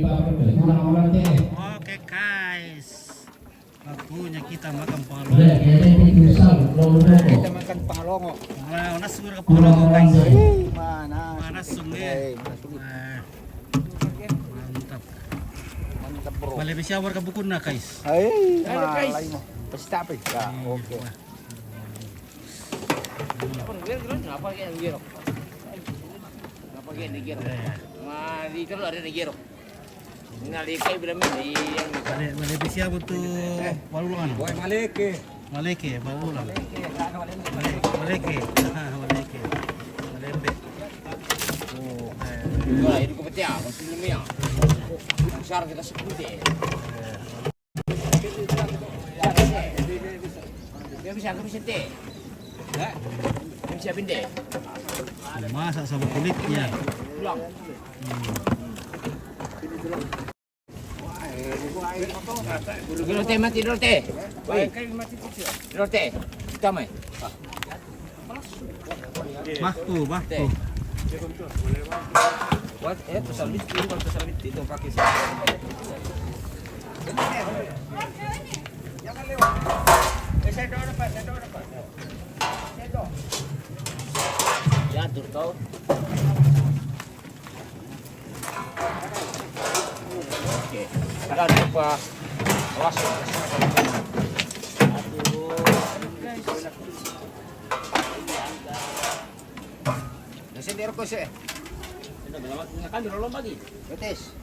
Oke guys, waktunya kita makan pangalongo. Kita makan pangalongo. Wow, nasur ke pangalongo guys. Mana sungai. Mantap. Mantap bro. Balik bisa war ke bukuna guys. Ay, malay mo. Basta pa. Oke. Kenapa kayak negero? Kenapa kayak negero? Di kalau ada negero. Nalikai bilang ini yang Balik bisa butuh walungan. Boy maleke. Maleke, balulang. Maleke. Maleke. Malembe. Oh, wah ini kebetia, maksudnya besar kita sebutnya. Dia bisa teh. Enggak? Bisa binde. masak sama kulitnya. Pulang. Dulu teh mati dulu teh. Dulu teh. Kita mai. Mahku. Buat pesalbit itu pakai sih. Jangan lewat. Saya dapat. Jatuh kau. Oke. Sekarang apa? Awas. Aduh. Nasi biar kau sih. Kan belum lagi. Betes.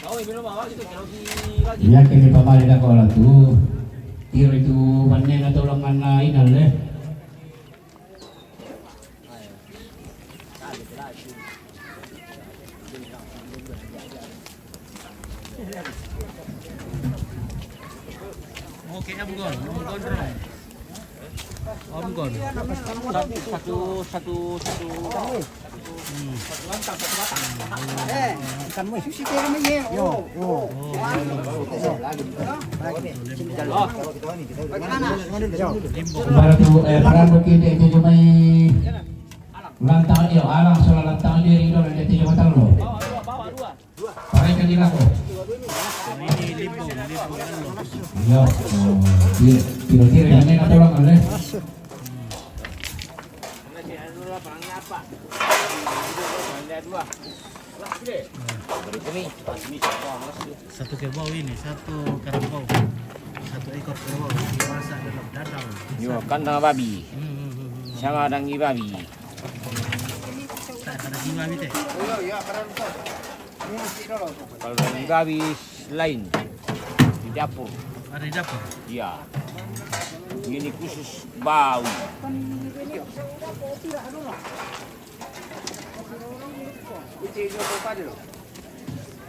Kau ini belum awal itu kalau lagi. Ya kini pamali na ko lang tu. Tiro itu panen atau lengan lain ale. Oke, Amgon dong. Amgon. Satu. Ikan mo susi kaya naman yan. Yo. Para tu para mungkin itu cuma ulang tahun dia, alang soal ulang tahun dia itu nanti itu cuma tahu. Bawa dua. Pakai kan dia ko. Ini limbong. Yo. Tiro yang atau lang ale. Satu kerbau ini, satu karambau, satu ekor kerbau dimasak dalam dadang. Yo, kandang babi. Sama dangi babi. Tak ada jiwa itu. Kalau dangi babi lain di dapur. Ada di dapur. Iya. Ini khusus bau.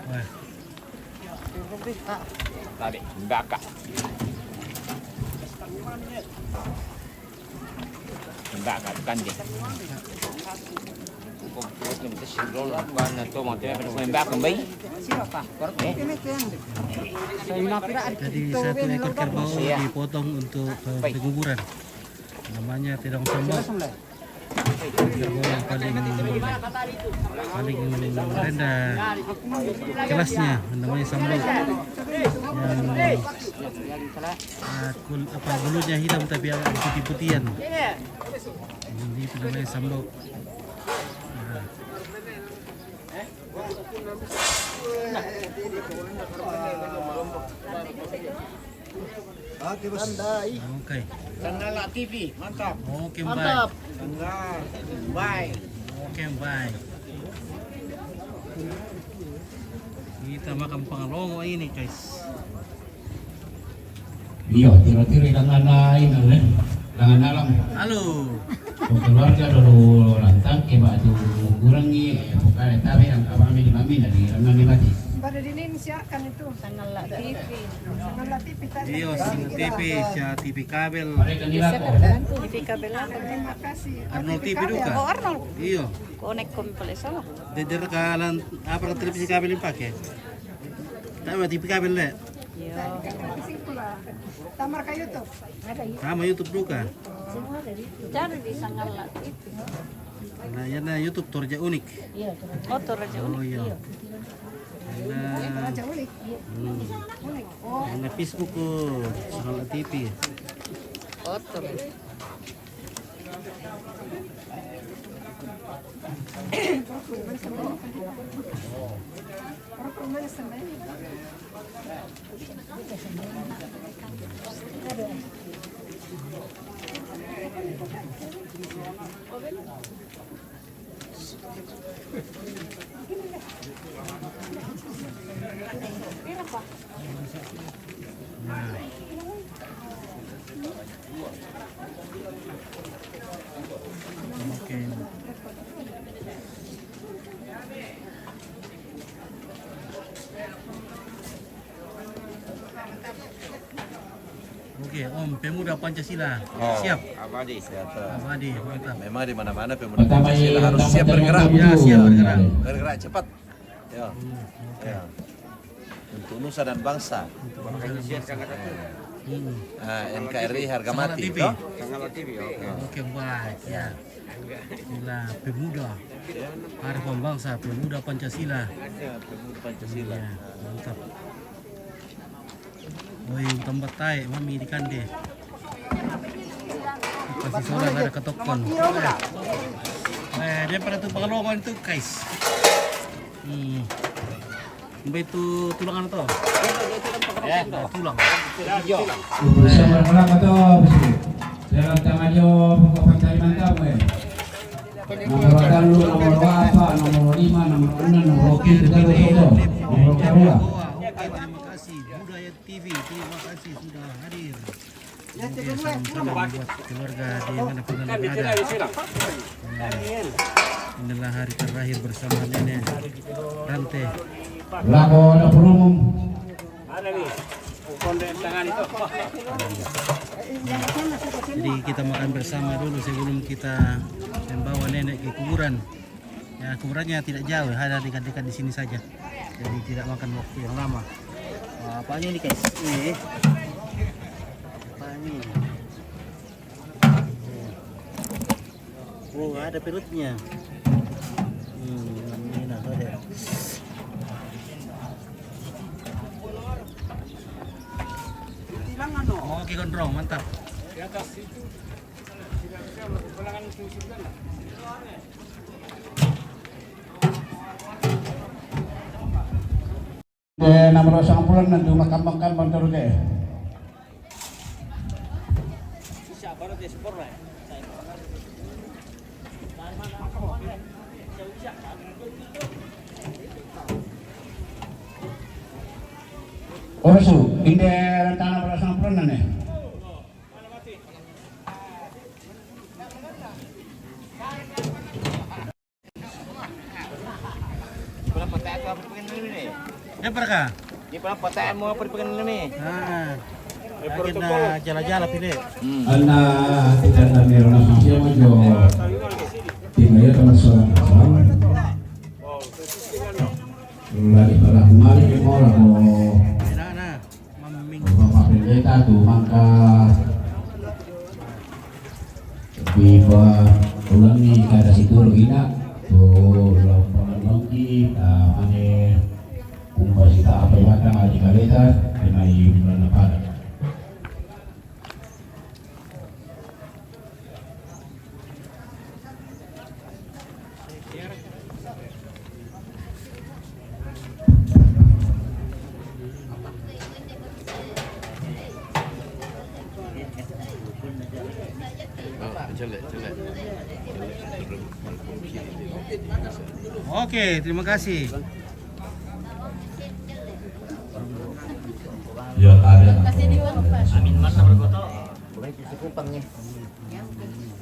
Wah, Tadi, bakar. Bakar kan dia. jadi satu ekor kerbau dipotong untuk penguburan. Namanya Tidong Sambal. Kerbau yang paling rendah kelasnya, namanya sambal. Yang bulunya hitam tapi agak putih-putihan. Itu namanya sambal. Oke, bos. Andai. Oke. Tanggal TV, mantap. Oke, Mantap. bye. Tanggal. Bye. Oke, bye. Kita makan pangalongo ini, guys. Iyo, tiro dengan lain ale. Dengan alam. Halo. Keluarga dulu lantang ke batu kurangi bukan tapi yang kami dari renang mati. Pada dinin siakan itu Sangal TV. Tadi. Iyo, sing TV, siya TV kabel. Mereka nila ko. TV kabel ako. Terima kasih. Arnold TV duka. Oh Arnold. Iyo. Connect ko pala sama. Deder kalan apa ka televisi kabel yang pakai? Tahu TV kabel le? Yo. Tamar kayo to. Sama YouTube duka. Cari di Sangal TV. Nah, yan na YouTube Torja Unik. Motor aja Oh unik. iya. Nah, Yang Facebook ko, Sangal TV. Kotor. Oke. Oke, Om, Pemuda Pancasila. Siap. Abadi. Abadi, mantap. Memang di mana-mana pemuda Pancasila harus siap bergerak. Ya, siap bergerak. Bergerak cepat. Ya. Ya. Untuk nusa dan bangsa. NKRI harga Sangat mati. TV. toh? Oke, baik. Ya. Inilah Pemuda. Harapan Bangsa, Pemuda Pancasila. Pemuda Pancasila. Ya, mantap. Woi, tempat tai, mami di kande. Kasih soda ada ketokon. Dia pada tuh pengelongan itu, guys. Mbak itu tulangan tuh. Ya, tulang. Bersama orang atau dalam tangannya pengungkapan Kalimantan, nomor talu, nomor apa, nomor 5, nomor 6, nomor oke, kita nomor karua. Oke, terima kasih. Budaya TV, terima kasih sudah hadir. Kemudian salam-salam buat keluarga di mana pun Anda berada. Inilah hari terakhir bersama nenek Rante. Lako dapur umum. Jadi kita makan bersama dulu sebelum kita membawa nenek ke kuburan. Ya, kuburannya tidak jauh, ada dekat-dekat di sini saja. Jadi tidak makan waktu yang lama. Wah, apanya ini guys? Ini. Apa ini? Oh, ada perutnya. Ini nah, ada. Oke, gondrong, mantap. Nomor 90 nanti makam-makam bantar deh. Oh, su, ini tanah nomor 90 nanti. Berapa tak apa pengen dulu nih? Ya, perkah? Ini berapa tak mau apa pengen dulu nih? Nah, kita jalan-jalan pilih. Anak tidak ada merona sosial majo. Timnya termasuk lagi pada kemarin ke mall Nah, maming. bapak pendeta tuh mangka biba ulangi kada situ ina tuh lapangan lagi ane kumbasita apa yang ada di kaleta kenai bulan pada. Oke, terima kasih. Ya ada. Amin mana berkoto? Boleh isi kupangnya.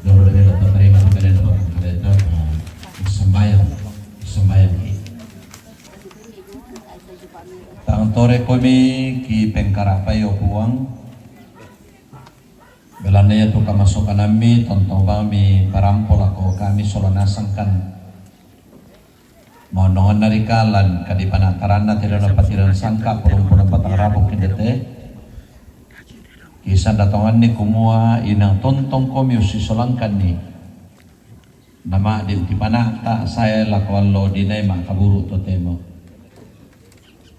Nomor dia dapat terima kepada Bapak Pendeta sembayang Tang tore kami ki pengkarapayo puang belanda tu kamasukan kami tontong kami parampol ako kami solanasangkan monongan narikalan kadi panakaran tidak dapat tidak sangka perumpunan batang rabok kindete kisah datangan ni kumua inang tontong kami usisolangkan ni nama din ti panakta saya lakwalo dinay makaburu to temo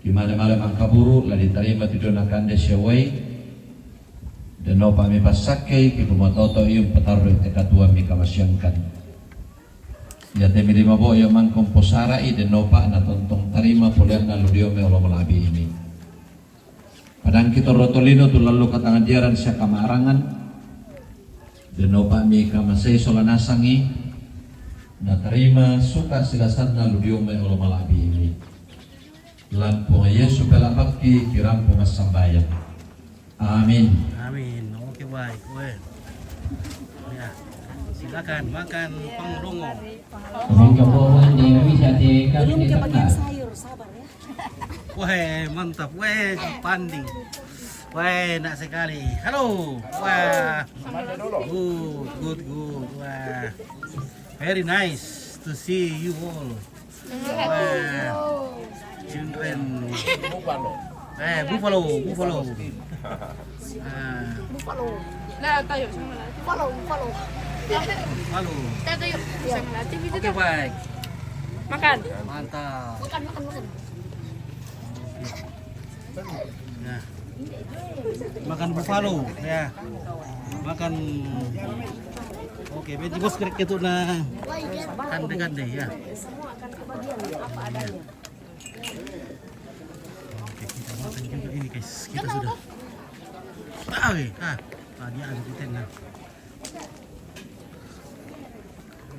Di malam-malam ang kaburu la diterima tidonakan de syawai dan no pami pasake ki pumatoto yung pataroy te katua mi kamasyangkan. Ya temi lima bo yo man komposara i de no pa na tontong tarima pulian na ludio me olo malabi ini. Padang kita rotolino tu lalu katangan jaran siya kamarangan de no pa mi kamasay solanasangi na tarima suka silasan na ludio me olo malabi ini. Lampung Yesus pelapaki kirampung sambayang. Amin. Amin. Oke baik. Weh. Ya. Silakan makan pangdongo. Kami kebawan di bisa di kami Belum di kebagian tengah. sayur, sabar ya. Weh, mantap. Weh, panding. Weh, enak sekali. Halo. Wah. Good. Wah. Very nice to see you all. Wah. Children. Buffalo. Buffalo. Buffalo. Lah tayo sa mga Buffalo. Halo. tayo sa mga activity Oke baik. makan. Mantap. Makan. Nah. Makan buffalo ya. Makan. Oke, beti bos kerek itu na kande ya. Semua akan kebagian apa adanya. Oke, kita makan juga ini guys. Kita sudah. Dia ada di tengah.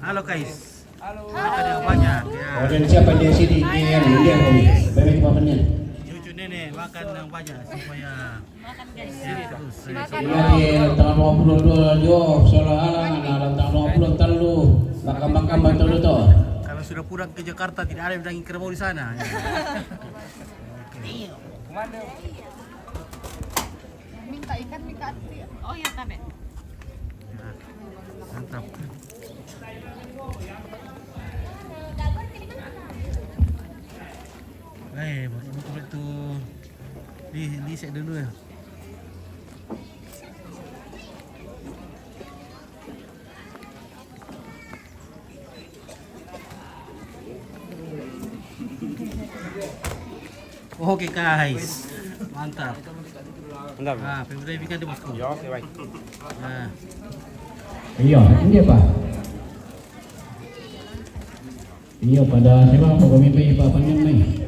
Halo guys. Makan yang banyak ya. Dan siapa di sini yang dia kami. Bebek pamannya. Cucu nenek makan yang banyak supaya sehat terus. Jadi tanggal 22 jo soal alang tanggal 23 makam betul tu. Kalau sudah pulang ke Jakarta tidak ada yang daging kerbau di sana. Ya. Minta ikan, minta ati. Oh iya tabe. Ya, mantap. Baru itu di set dulu ya. Oke guys, mantap. Nah, pembeli ikan di bosku. Ya, oke baik. Nah, Iya, ini apa? Iya pada siapa mau kami beli papannya nih?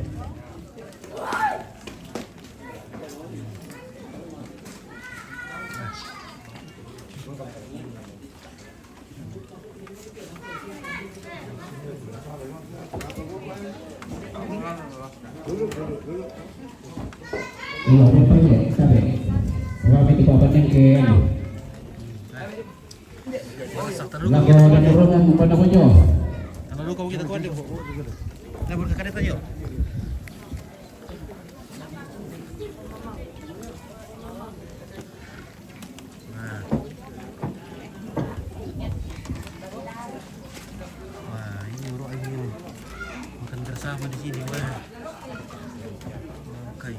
Iya, apa ya? Sabe. Kami di papannya ke masak terus. Lagu dan orang pada kojo. Kalau kamu kita kuat deh. Nah, berkekadet aja. Nah. Wah, ini urut ini. Makan bersama di sini, wah. Oke.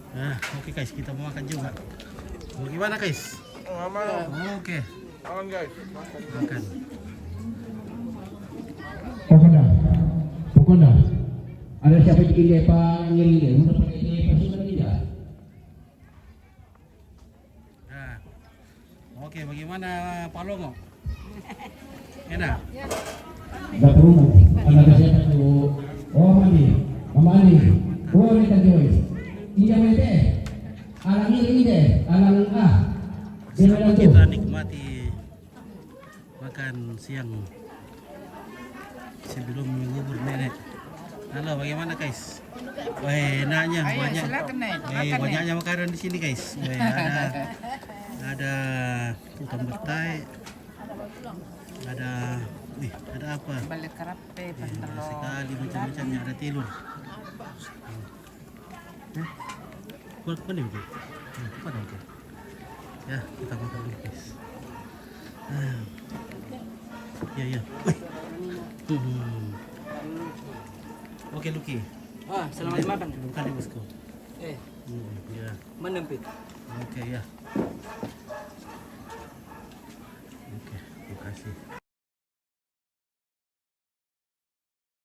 Nah, oke guys, kita mau makan juga. Mau gimana guys? Oke. Makan. Pokoknya. Ada siapa yang dia panggil dia? Untuk pakai dia pasukan tidak? Nah. Oke, bagaimana Pak Longo? Enak? Dapur umum. Ada siapa tu? Oh Andi, Mama Andi. Oh ini kan Joy. Iya mete. Alang ini deh, alang ah. Sama kita nikmati makan siang sebelum ngubur nenek. Halo, bagaimana guys? Wah, enaknya banyak. Banyaknya makanan di sini guys. Wah, ada utang bertai, ada Wih, ada apa? Balik karape, Banyak sekali macam-macamnya, ada telur. Kuat mana itu? Apa dong? Ya, kita makan dulu guys. Ya, ya. Oke Luki. Selamat makan. Bukan di bosku. Ya. Menempit. Oke ya. Oke, terima kasih.